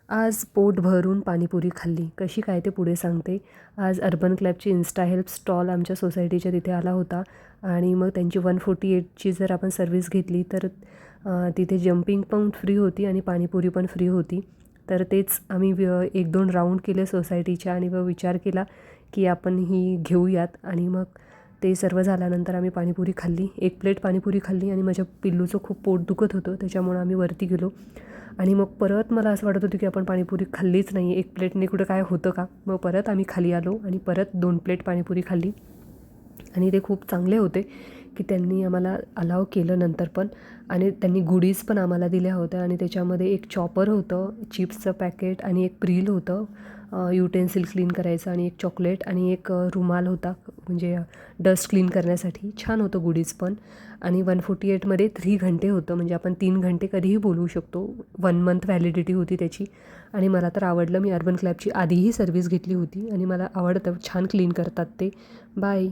आज पोट भरून पाणीपुरी खाल्ली. कशी काय ते पुढे सांगते. आज अर्बन क्लबची इन्स्टा हेल्प स्टॉल आमच्या सोसायटीच्या तिथे आला होता आणि मग त्यांची 148ची जर आपण सर्विस घेतली तर तिथे जंपिंग पण फ्री होती आणि पाणीपुरी पण फ्री होती. तर तेच आम्ही 1-2 राऊंड केले सोसायटीच्या आणि मग विचार केला की आपण ही घेऊयात आणि मग ते सर्व झाल्यानंतर आम्ही पाणीपुरी खाल्ली. 1 प्लेट पाणीपुरी खाल्ली आणि माझ्या पिल्लूचं खूप पोट दुखत होतं, त्याच्यामुळं आम्ही वरती गेलो आणि मग परत मला असं वाटत होतं की आपण पाणीपुरी खाल्लीच नाही, 1 प्लेटने कुठं काय होतं का? मग परत आम्ही खाली आलो आणि परत 2 प्लेट पाणीपुरी खाल्ली आणि ते खूप चांगले होते की त्यांनी आम्हाला अलाव केलं नंतर पण आणि त्यांनी गुडीज पण आम्हाला दिल्या होत्या आणि त्याच्यामध्ये एक चॉपर होतं, चिप्सचं पॅकेट आणि एक प्रिल होतं युटेन्सिल क्लीन करायचं आणि एक चॉकलेट आणि एक रुमाल होता म्हणजे डस्ट क्लीन करण्यासाठी. छान होतं गुडीज पण आणि 148मध्ये 3 घंटे होतं म्हणजे आपण 3 घंटे कधीही बोलवू शकतो. 1 मंथ व्हॅलिडिटी होती त्याची आणि मला तर आवडलं. मी अर्बन क्लबची आधीही सर्व्हिस घेतली होती आणि मला आवडतं, छान क्लीन करतात ते. बाय.